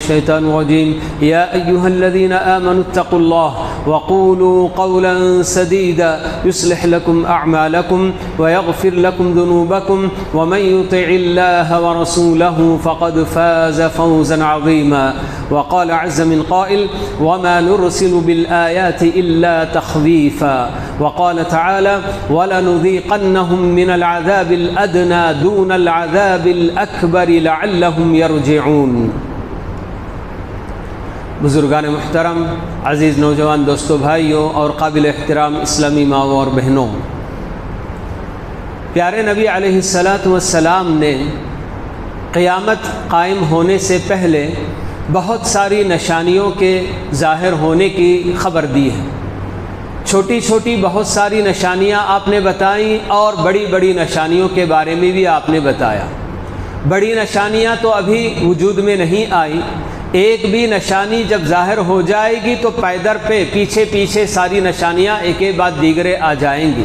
الشيطان الرجيم يا أيها الذين آمنوا اتقوا الله وقولوا قولا سديدا يصلح لكم أعمالكم ويغفر لكم ذنوبكم ومن يطع الله ورسوله فقد فاز فوزا عظيما وقال عز من قائل وما نرسل بالآيات إلا تخويفا وقال تعالى ولنذيقنهم من العذاب الأدنى دون العذاب الأكبر لعلهم يرجعون۔ بزرگان محترم، عزیز نوجوان دوستو، بھائیوں اور قابل احترام اسلامی ماؤں اور بہنوں، پیارے نبی علیہ السلام نے قیامت قائم ہونے سے پہلے بہت ساری نشانیوں کے ظاہر ہونے کی خبر دی ہے۔ چھوٹی چھوٹی بہت ساری نشانیاں آپ نے بتائیں اور بڑی بڑی نشانیوں کے بارے میں بھی آپ نے بتایا۔ بڑی نشانیاں تو ابھی وجود میں نہیں آئی، ایک بھی نشانی جب ظاہر ہو جائے گی تو پیدر پہ پیچھے پیچھے ساری نشانیاں ایک ایک بعد دیگرے آ جائیں گی،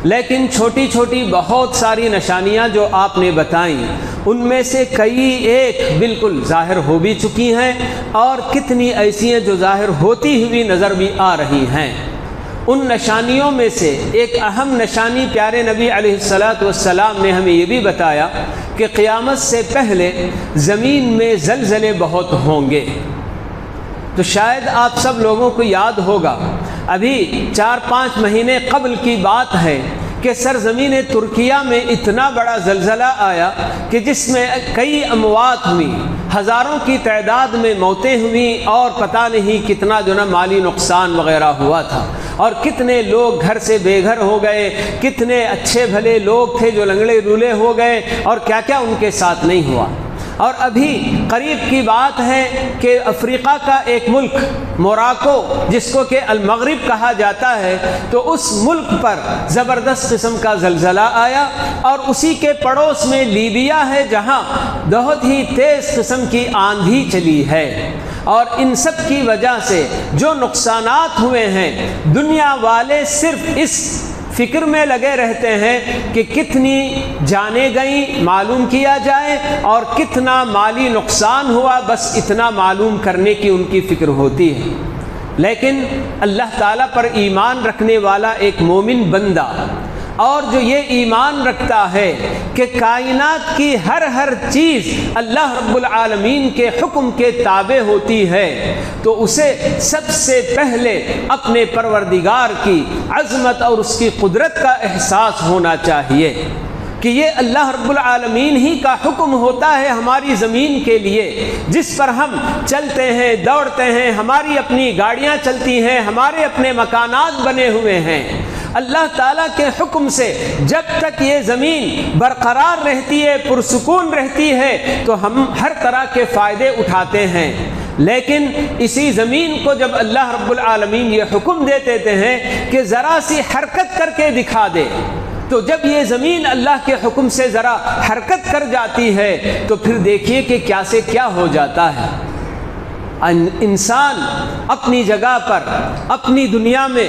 لیکن چھوٹی چھوٹی بہت ساری نشانیاں جو آپ نے بتائیں ان میں سے کئی ایک بالکل ظاہر ہو بھی چکی ہیں اور کتنی ایسی ہیں جو ظاہر ہوتی ہوئی نظر بھی آ رہی ہیں۔ ان نشانیوں میں سے ایک اہم نشانی پیارے نبی علیہ السلام نے ہمیں یہ بھی بتایا کہ قیامت سے پہلے زمین میں زلزلے بہت ہوں گے۔ تو شاید آپ سب لوگوں کو یاد ہوگا، ابھی 4-5 مہینے قبل کی بات ہے کہ سرزمین ترکیہ میں اتنا بڑا زلزلہ آیا کہ جس میں کئی اموات ہوئی، ہزاروں کی تعداد میں موتیں ہوئیں اور پتہ نہیں کتنا جو نا مالی نقصان وغیرہ ہوا تھا، اور کتنے لوگ گھر سے بے گھر ہو گئے، کتنے اچھے بھلے لوگ تھے جو لنگڑے لولے ہو گئے اور کیا کیا ان کے ساتھ نہیں ہوا۔ اور ابھی قریب کی بات ہے کہ افریقہ کا ایک ملک موراکو جس کو کہ المغرب کہا جاتا ہے، تو اس ملک پر زبردست قسم کا زلزلہ آیا، اور اسی کے پڑوس میں لیبیا ہے جہاں بہت ہی تیز قسم کی آندھی چلی ہے۔ اور ان سب کی وجہ سے جو نقصانات ہوئے ہیں، دنیا والے صرف اس فکر میں لگے رہتے ہیں کہ کتنی جانیں گئیں معلوم کیا جائے اور کتنا مالی نقصان ہوا، بس اتنا معلوم کرنے کی ان کی فکر ہوتی ہے۔ لیکن اللہ تعالیٰ پر ایمان رکھنے والا ایک مومن بندہ، اور جو یہ ایمان رکھتا ہے کہ کائنات کی ہر چیز اللہ رب العالمین کے حکم کے تابع ہوتی ہے، تو اسے سب سے پہلے اپنے پروردگار کی عظمت اور اس کی قدرت کا احساس ہونا چاہیے کہ یہ اللہ رب العالمین ہی کا حکم ہوتا ہے ہماری زمین کے لیے، جس پر ہم چلتے ہیں، دوڑتے ہیں، ہماری اپنی گاڑیاں چلتی ہیں، ہمارے اپنے مکانات بنے ہوئے ہیں۔ اللہ تعالیٰ کے حکم سے جب تک یہ زمین برقرار رہتی ہے، پرسکون رہتی ہے، تو ہم ہر طرح کے فائدے اٹھاتے ہیں۔ لیکن اسی زمین کو جب اللہ رب العالمین یہ حکم دے دیتے ہیں کہ ذرا سی حرکت کر کے دکھا دے، تو جب یہ زمین اللہ کے حکم سے ذرا حرکت کر جاتی ہے تو پھر دیکھیے کہ کیا سے کیا ہو جاتا ہے۔ انسان اپنی جگہ پر اپنی دنیا میں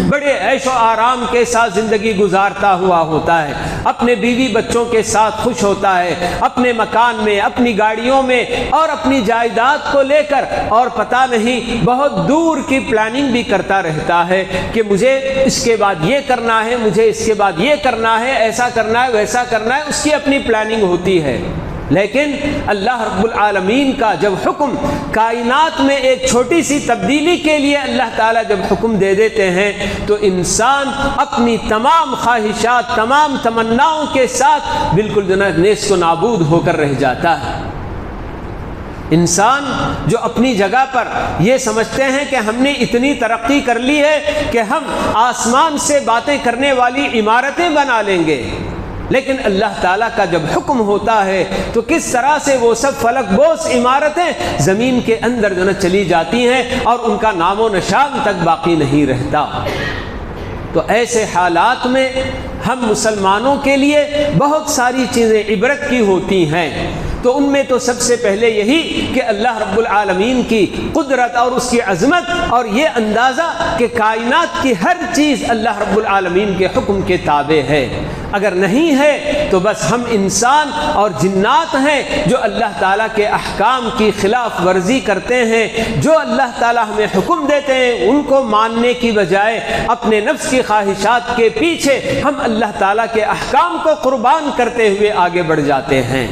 بڑے عیش و آرام کے ساتھ زندگی گزارتا ہوا ہوتا ہے، اپنے بیوی بچوں کے ساتھ خوش ہوتا ہے، اپنے مکان میں، اپنی گاڑیوں میں اور اپنی جائیداد کو لے کر، اور پتہ نہیں بہت دور کی پلاننگ بھی کرتا رہتا ہے کہ مجھے اس کے بعد یہ کرنا ہے، مجھے اس کے بعد یہ کرنا ہے، ایسا کرنا ہے، ویسا کرنا ہے، اس کی اپنی پلاننگ ہوتی ہے۔ لیکن اللہ رب العالمین کا جب حکم کائنات میں ایک چھوٹی سی تبدیلی کے لیے اللہ تعالیٰ جب حکم دے دیتے ہیں تو انسان اپنی تمام خواہشات، تمام تمناؤں کے ساتھ بالکل نیست و نابود ہو کر رہ جاتا ہے۔ انسان جو اپنی جگہ پر یہ سمجھتے ہیں کہ ہم نے اتنی ترقی کر لی ہے کہ ہم آسمان سے باتیں کرنے والی عمارتیں بنا لیں گے، لیکن اللہ تعالیٰ کا جب حکم ہوتا ہے تو کس طرح سے وہ سب فلک بوس عمارتیں زمین کے اندر چلی جاتی ہیں اور ان کا نام و نشان تک باقی نہیں رہتا۔ تو ایسے حالات میں ہم مسلمانوں کے لیے بہت ساری چیزیں عبرت کی ہوتی ہیں۔ تو ان میں تو سب سے پہلے یہی کہ اللہ رب العالمین کی قدرت اور اس کی عظمت اور یہ اندازہ کہ کائنات کی ہر چیز اللہ رب العالمین کے حکم کے تابع ہے۔ اگر نہیں ہے تو بس ہم انسان اور جنات ہیں جو اللہ تعالیٰ کے احکام کی خلاف ورزی کرتے ہیں، جو اللہ تعالیٰ ہمیں حکم دیتے ہیں ان کو ماننے کی بجائے اپنے نفس کی خواہشات کے پیچھے ہم اللہ تعالیٰ کے احکام کو قربان کرتے ہوئے آگے بڑھ جاتے ہیں۔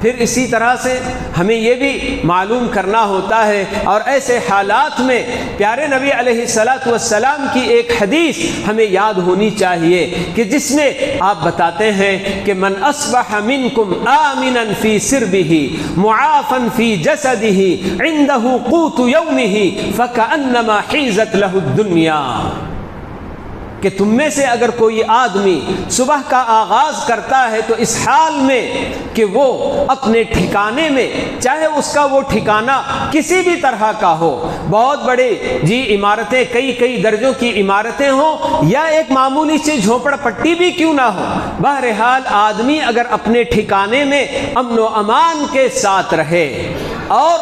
پھر اسی طرح سے ہمیں یہ بھی معلوم کرنا ہوتا ہے، اور ایسے حالات میں پیارے نبی علیہ السلام کی ایک حدیث ہمیں یاد ہونی چاہیے کہ جس میں آپ بتاتے ہیں کہ من اصبح منکم آمنا فی سربہ معافا فی جسدہ عنده قوت یومہ فکأنما حیزت لہ الدنیا، کہ تم میں سے اگر کوئی آدمی صبح کا آغاز کرتا ہے تو اس حال میں کہ وہ اپنے ٹھکانے میں، چاہے اس کا وہ ٹھکانہ کسی بھی طرح کا ہو، بہت بڑے عمارتیں، کئی درجوں کی عمارتیں ہوں، یا ایک معمولی سی جھونپڑ پٹی بھی کیوں نہ ہو، بہرحال آدمی اگر اپنے ٹھکانے میں امن و امان کے ساتھ رہے اور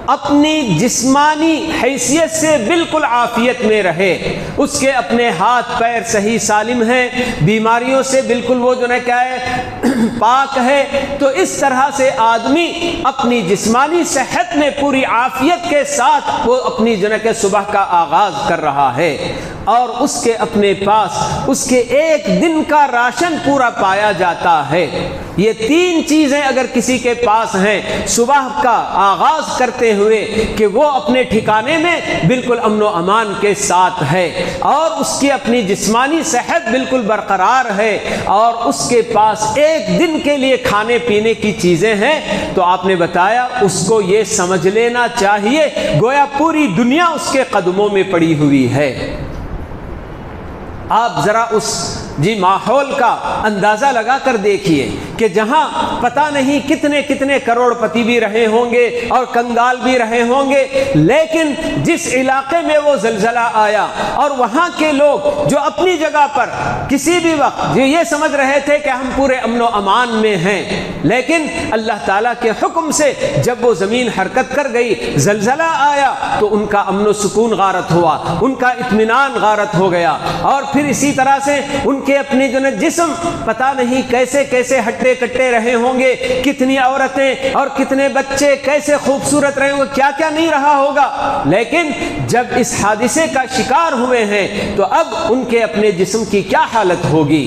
اپنی جسمانی حیثیت سے بالکل عافیت میں رہے، اس کے اپنے ہاتھ پیر صحیح سالم ہیں، بیماریوں سے بالکل وہ جو کیا ہے پاک ہے، تو اس طرح سے آدمی اپنی جسمانی صحت میں پوری عافیت کے ساتھ وہ اپنی جو کہ صبح کا آغاز کر رہا ہے، اور اس کے اپنے پاس اس کے ایک دن کا راشن پورا پایا جاتا ہے۔ یہ تین چیزیں اگر کسی کے پاس ہیں صبح کا آغاز کرتے ہوئے کہ وہ اپنے ٹھکانے میں بالکل امن و امان کے ساتھ ہے، اور اس کی اپنی جسمانی صحت بالکل برقرار ہے، اور اس کے پاس ایک دن کے لیے کھانے پینے کی چیزیں ہیں، تو آپ نے بتایا اس کو یہ سمجھ لینا چاہیے گویا پوری دنیا اس کے قدموں میں پڑی ہوئی ہے۔ آپ ذرا اس ماحول کا اندازہ لگا کر دیکھیے کہ جہاں پتہ نہیں کتنے کروڑ پتی بھی رہے ہوں گے اور کنگال بھی رہے ہوں گے، لیکن جس علاقے میں وہ زلزلہ آیا اور وہاں کے لوگ جو اپنی جگہ پر کسی بھی وقت یہ سمجھ رہے تھے کہ ہم پورے امن و امان میں ہیں، لیکن اللہ تعالیٰ کے حکم سے جب وہ زمین حرکت کر گئی، زلزلہ آیا، تو ان کا امن و سکون غارت ہوا، ان کا اطمینان غارت ہو گیا، اور پھر اسی طرح سے ان کے اپنے جسم پتہ نہیں کیسے ہٹے کٹے رہے ہوں گے، کتنی عورتیں اور کتنے بچے کیسے خوبصورت رہے ہوں گے، کیا نہیں رہا ہوگا، لیکن جب اس حادثے کا شکار ہوئے ہیں تو اب ان کے اپنے جسم کی کیا حالت ہوگی،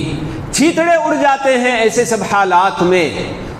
چھیتڑے اڑ جاتے ہیں ایسے سب حالات میں۔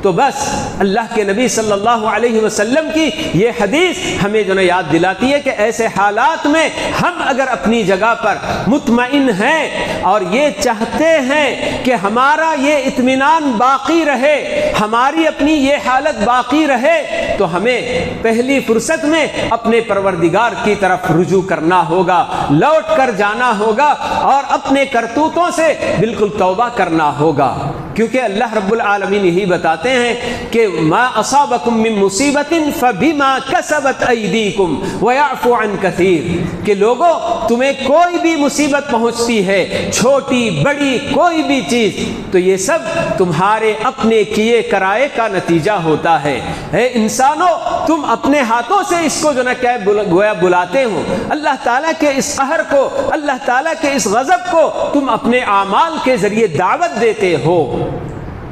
تو بس اللہ کے نبی صلی اللہ علیہ وسلم کی یہ حدیث ہمیں یاد دلاتی ہے کہ ایسے حالات میں ہم اگر اپنی جگہ پر مطمئن ہیں اور یہ چاہتے ہیں کہ ہمارا یہ اطمینان باقی رہے، ہماری اپنی یہ حالت باقی رہے، تو ہمیں پہلی فرصت میں اپنے پروردگار کی طرف رجوع کرنا ہوگا، لوٹ کر جانا ہوگا، اور اپنے کرتوتوں سے بالکل توبہ کرنا ہوگا، کیونکہ اللہ رب العالمین یہی بتاتے ہیں کہ ما اصابکم من مصیبت فبما کسبت ایدیکم ویعفو عن کثیر، کہ لوگوں تمہیں کوئی بھی مصیبت پہنچتی ہے، چھوٹی بڑی کوئی بھی چیز، تو یہ سب تمہارے اپنے کیے کرائے کا نتیجہ ہوتا ہے۔ اے انسانوں، تم اپنے ہاتھوں سے اس کو کیا گویا بلاتے ہو، اللہ تعالیٰ کے اس قہر کو، اللہ تعالیٰ کے اس غضب کو تم اپنے اعمال کے ذریعے دعوت دیتے ہو۔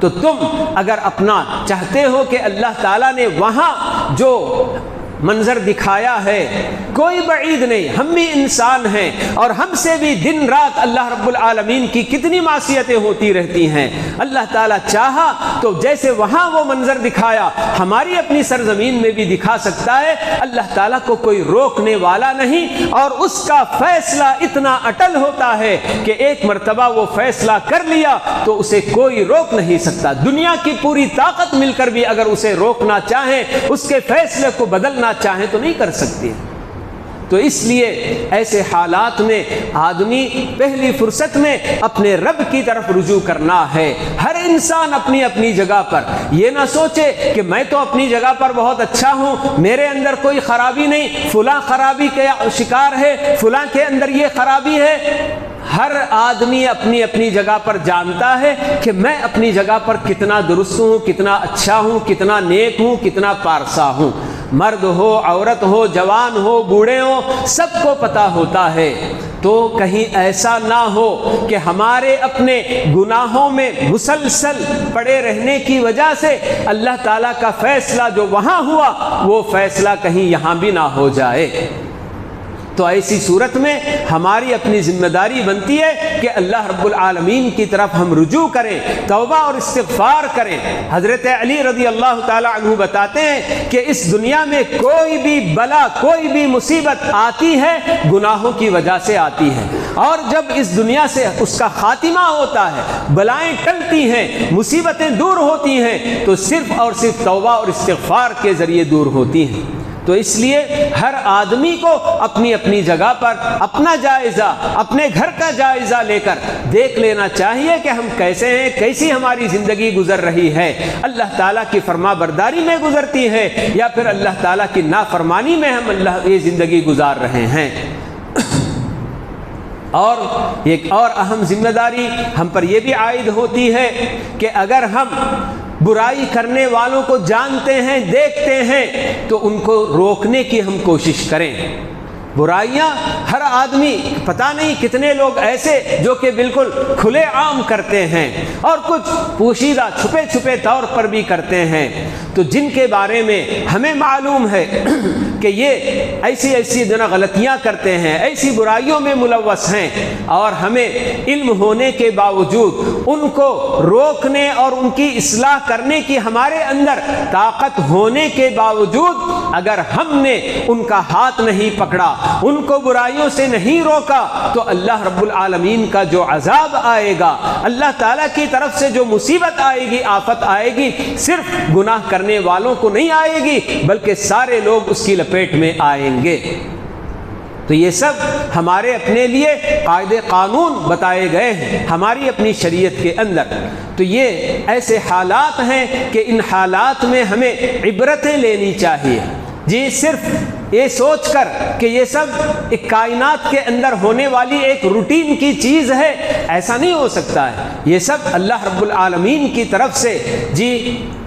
تو تم اگر اپنا چاہتے ہو کہ اللہ تعالیٰ نے وہاں جو منظر دکھایا ہے، کوئی بعید نہیں، ہم بھی انسان ہیں اور ہم سے بھی دن رات اللہ رب العالمین کی کتنی معصیتیں ہوتی رہتی ہیں، اللہ تعالیٰ چاہا تو جیسے وہاں وہ منظر دکھایا ہماری اپنی سرزمین میں بھی دکھا سکتا ہے، اللہ تعالیٰ کو کوئی روکنے والا نہیں، اور اس کا فیصلہ اتنا اٹل ہوتا ہے کہ ایک مرتبہ وہ فیصلہ کر لیا تو اسے کوئی روک نہیں سکتا، دنیا کی پوری طاقت مل کر بھی اگر اسے روکنا چاہیں، اس کے فیصلے کو بدلنا چاہیں تو نہیں کر سکتے۔ تو اس لیے ایسے حالات میں آدمی پہلی فرصت میں اپنے رب کی طرف رجوع کرنا ہے۔ ہر انسان اپنی اپنی جگہ پر یہ نہ سوچے کہ میں تو اپنی جگہ پر بہت اچھا ہوں، میرے اندر کوئی خرابی نہیں، فلاں خرابی کے شکار ہے، فلاں کے اندر یہ خرابی ہے۔ ہر آدمی اپنی اپنی جگہ پر جانتا ہے کہ میں اپنی جگہ پر کتنا درست ہوں، کتنا اچھا ہوں، کتنا نیک ہوں، کتنا پارسا ہوں۔ مرد ہو، عورت ہو، جوان ہو، بوڑھے ہو، سب کو پتہ ہوتا ہے۔ تو کہیں ایسا نہ ہو کہ ہمارے اپنے گناہوں میں مسلسل پڑے رہنے کی وجہ سے اللہ تعالیٰ کا فیصلہ جو وہاں ہوا وہ فیصلہ کہیں یہاں بھی نہ ہو جائے۔ تو ایسی صورت میں ہماری اپنی ذمہ داری بنتی ہے کہ اللہ رب العالمین کی طرف ہم رجوع کریں، توبہ اور استغفار کریں۔ حضرت علی رضی اللہ تعالی عنہ بتاتے ہیں کہ اس دنیا میں کوئی بھی بلا، کوئی بھی مصیبت آتی ہے گناہوں کی وجہ سے آتی ہے، اور جب اس دنیا سے اس کا خاتمہ ہوتا ہے، بلائیں ٹلتی ہیں، مصیبتیں دور ہوتی ہیں، تو صرف اور صرف توبہ اور استغفار کے ذریعے دور ہوتی ہیں۔ تو اس لیے ہر آدمی کو اپنی اپنی جگہ پر اپنا جائزہ، اپنے گھر کا جائزہ لے کر دیکھ لینا چاہیے کہ ہم کیسے ہیں، کیسی ہماری زندگی گزر رہی ہے، اللہ تعالیٰ کی فرما برداری میں گزرتی ہے یا پھر اللہ تعالیٰ کی نافرمانی میں ہم یہ زندگی گزار رہے ہیں۔ اور ایک اور اہم ذمہ داری ہم پر یہ بھی عائد ہوتی ہے کہ اگر ہم برائی کرنے والوں کو جانتے ہیں، دیکھتے ہیں، تو ان کو روکنے کی ہم کوشش کریں۔ برائیاں ہر آدمی، پتہ نہیں کتنے لوگ ایسے جو کہ بالکل کھلے عام کرتے ہیں اور کچھ پوشیدہ چھپے چھپے طور پر بھی کرتے ہیں، تو جن کے بارے میں ہمیں معلوم ہے کہ یہ ایسی ایسی غلطیاں کرتے ہیں، ایسی برائیوں میں ملوث ہیں، اور ہمیں علم ہونے کے باوجود ان کو روکنے اور ان کی اصلاح کرنے کی ہمارے اندر طاقت ہونے کے باوجود اگر ہم نے ان کا ہاتھ نہیں پکڑا، ان کو برائیوں سے نہیں روکا، تو اللہ رب العالمین کا جو عذاب آئے گا، اللہ تعالیٰ کی طرف سے جو مصیبت آئے گی، آفت آئے گی، صرف گناہ کرنے والوں کو نہیں آئے گی بلکہ سارے لوگ اس کی لپیٹ میں آئیں گے۔ تو یہ سب ہمارے اپنے لیے قاعدے قانون بتائے گئے ہیں ہماری اپنی شریعت کے اندر۔ تو یہ ایسے حالات ہیں کہ ان حالات میں ہمیں عبرتیں لینی چاہیے۔ جی صرف یہ سوچ کر کہ یہ سب ایک کائنات کے اندر ہونے والی ایک روٹین کی چیز ہے، ایسا نہیں ہو سکتا ہے۔ یہ سب اللہ رب العالمین کی طرف سے جی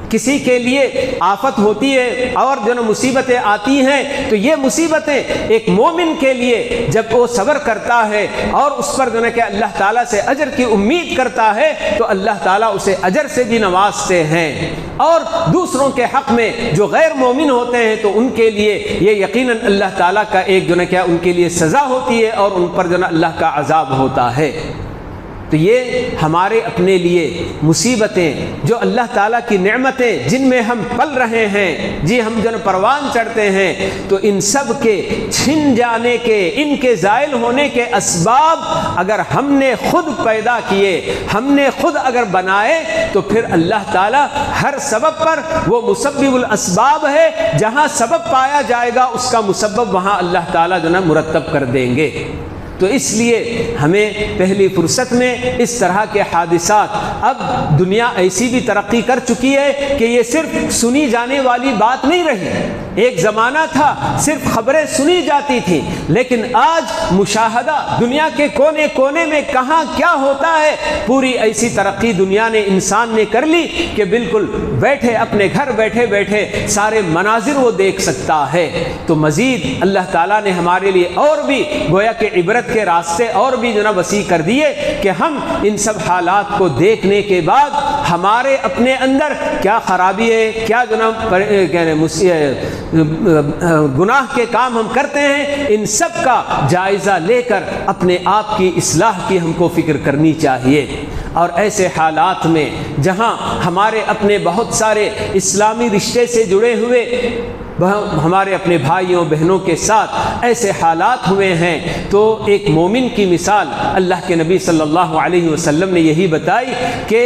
کسی کے لیے آفت ہوتی ہے اور جو مصیبتیں آتی ہیں، تو یہ مصیبتیں ایک مومن کے لیے جب وہ صبر کرتا ہے اور اس پر جو ہے کہ اللہ تعالیٰ سے اجر کی امید کرتا ہے، تو اللہ تعالیٰ اسے اجر سے بھی نوازتے ہیں۔ اور دوسروں کے حق میں جو غیر مومن ہوتے ہیں تو ان کے لیے یہ یقیناً اللہ تعالیٰ کا ایک جو ہے کہ ان کے لیے سزا ہوتی ہے اور ان پر جو ہے اللہ کا عذاب ہوتا ہے۔ تو یہ ہمارے اپنے لیے مصیبتیں، جو اللہ تعالیٰ کی نعمتیں جن میں ہم پل رہے ہیں، جی ہم جو پروان چڑھتے ہیں، تو ان سب کے چھن جانے کے، ان کے زائل ہونے کے اسباب اگر ہم نے خود پیدا کیے، ہم نے خود اگر بنائے، تو پھر اللہ تعالیٰ ہر سبب پر وہ مسبب الاسباب ہے، جہاں سبب پایا جائے گا اس کا مسبب وہاں اللہ تعالیٰ جو ہے مرتب کر دیں گے۔ تو اس لیے ہمیں پہلی فرصت میں اس طرح کے حادثات، اب دنیا ایسی بھی ترقی کر چکی ہے کہ یہ صرف سنی جانے والی بات نہیں رہی۔ ایک زمانہ تھا صرف خبریں سنی جاتی تھیں، لیکن آج مشاہدہ دنیا کے کونے کونے میں کہاں کیا ہوتا ہے، پوری ایسی ترقی دنیا نے، انسان نے کر لی کہ بالکل بیٹھے اپنے گھر بیٹھے بیٹھے سارے مناظر وہ دیکھ سکتا ہے۔ تو مزید اللہ تعالیٰ نے ہمارے لیے اور بھی گویا کہ عبرت کے راستے اور بھی جو نا وسیع کر دیے کہ ہم ان سب حالات کو دیکھنے کے بعد ہمارے اپنے اندر کیا خرابی ہے، کیا جو نا گناہ کے کام ہم کرتے ہیں، ان سب کا جائزہ لے کر اپنے آپ کی اصلاح کی ہم کو فکر کرنی چاہیے۔ اور ایسے حالات میں جہاں ہمارے اپنے بہت سارے اسلامی رشتے سے جڑے ہوئے ہمارے اپنے بھائیوں بہنوں کے ساتھ ایسے حالات ہوئے ہیں، تو ایک مومن کی مثال اللہ کے نبی صلی اللہ علیہ وسلم نے یہی بتائی کہ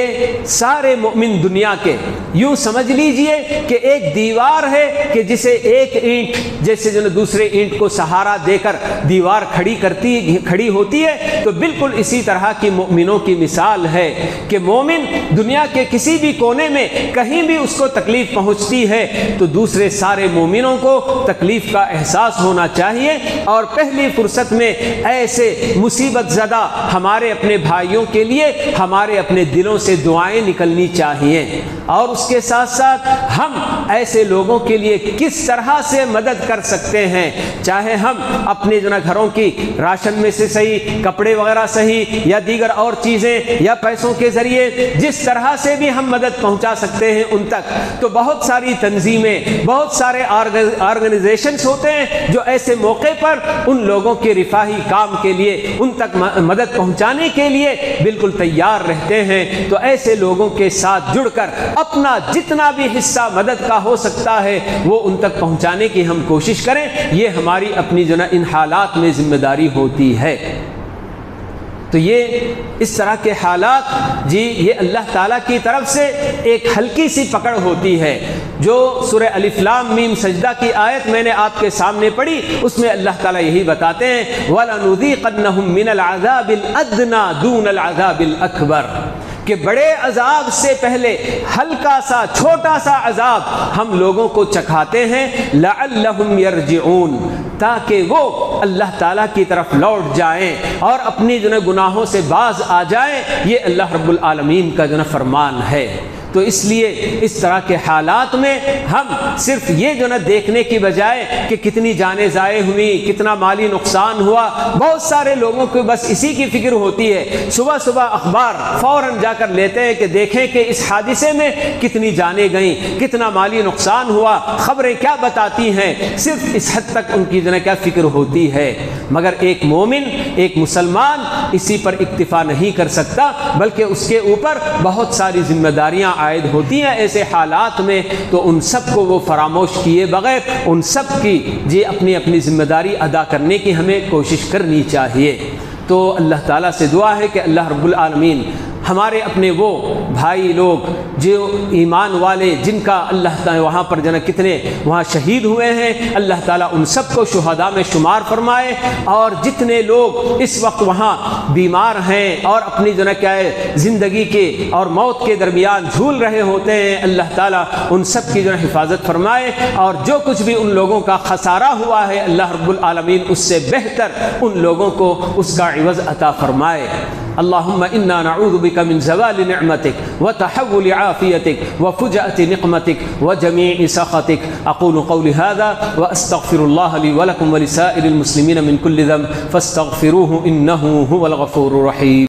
سارے مومن دنیا کے یوں سمجھ لیجئے کہ ایک دیوار ہے کہ جسے ایک اینٹ جیسے جو دوسرے اینٹ کو سہارا دے کر دیوار کھڑی ہوتی ہے، تو بالکل اسی طرح کی مومنوں کی مثال ہے کہ مومن دنیا کے کسی بھی کونے میں کہیں بھی اس کو تکلیف پہنچتی ہے تو دوسرے سارے مومنوں کو تکلیف کا احساس ہونا چاہیے، اور پہلی فرصت میں ایسے مصیبت زدہ ہمارے اپنے بھائیوں کے لیے ہمارے اپنے دلوں سے دعائیں نکلنی چاہیے، اور اس کے ساتھ ساتھ ہم ایسے لوگوں کے لیے کس طرح سے مدد کر سکتے ہیں، چاہے ہم اپنے گھروں کی راشن میں سے صحیح، کپڑے وغیرہ صحیح، یا دیگر اور چیزیں یا پیسوں کے ذریعے جس طرح سے بھی ہم مدد پہنچا سکتے ہیں ان تک، تو بہت ساری تنظیمیں، بہت سارے آرگنائزیشنز ہوتے ہیں جو ایسے موقع پر ان لوگوں کے رفاہی کام کے لیے، ان تک مدد پہنچانے کے لیے بالکل تیار رہتے ہیں۔ تو ایسے لوگوں کے ساتھ جڑ کر اپنا جتنا بھی حصہ مدد کا ہو سکتا ہے وہ ان تک پہنچانے کی ہم کوشش کریں، یہ ہماری اپنی ان حالات میں ذمہ داری ہوتی ہے۔ تو یہ اس طرح کے حالات یہ اللہ تعالیٰ کی طرف سے ایک ہلکی سی پکڑ ہوتی ہے، جو سورہ الف لام میم سجدہ کی آیت میں نے آپ کے سامنے پڑھی، اس میں اللہ تعالیٰ یہی بتاتے ہیں وَلَنُذِيقَنَّهُم مِّنَ الْعَذَابِ الْأَدْنَىٰ دُونَ الْعَذَابِ الْأَكْبَرِ، کہ بڑے عذاب سے پہلے ہلکا سا چھوٹا سا عذاب ہم لوگوں کو چکھاتے ہیں، لَعَلَّهُمْ يَرْجِعُونَ، تاکہ وہ اللہ تعالیٰ کی طرف لوٹ جائیں اور اپنی گناہوں سے باز آ جائیں۔ یہ اللہ رب العالمین کا فرمان ہے۔ تو اس لیے اس طرح کے حالات میں ہم صرف یہ دیکھنے کی بجائے کہ کتنی جانیں ضائع ہوئی، کتنا مالی نقصان ہوا، بہت سارے لوگوں کو بس اسی کی فکر ہوتی ہے، صبح صبح اخبار فوراً جا کر لیتے ہیں کہ دیکھیں کہ اس حادثے میں کتنی جانیں گئیں، کتنا مالی نقصان ہوا، خبریں کیا بتاتی ہیں، صرف اس حد تک ان کی کیا فکر ہوتی ہے۔ مگر ایک مومن، ایک مسلمان اسی پر اکتفا نہیں کر سکتا، بلکہ اس کے اوپر بہت ساری ذمہ داریاں عائد ہوتی ہیں ایسے حالات میں، تو ان سب کو وہ فراموش کیے بغیر ان سب کی اپنی اپنی ذمہ داری ادا کرنے کی ہمیں کوشش کرنی چاہیے۔ تو اللہ تعالیٰ سے دعا ہے کہ اللہ رب العالمین ہمارے اپنے وہ بھائی لوگ جو ایمان والے، جن کا اللہ تعالیٰ وہاں پر کتنے وہاں شہید ہوئے ہیں، اللہ تعالیٰ ان سب کو شہداء میں شمار فرمائے، اور جتنے لوگ اس وقت وہاں بیمار ہیں اور اپنی زندگی کے اور موت کے درمیان جھول رہے ہوتے ہیں، اللہ تعالیٰ ان سب کی حفاظت فرمائے، اور جو کچھ بھی ان لوگوں کا خسارہ ہوا ہے اللہ رب العالمین اس سے بہتر ان لوگوں کو اس کا عوض عطا فرمائے۔ اللهم إنا نعوذ بك من زوال نعمتك وتحول عافيتك وفجأة نقمتك وجميع سخطك. أقول قولي هذا وأستغفر الله لي ولكم ولسائر المسلمين من كل ذنب فاستغفروه إنه هو الغفور الرحيم.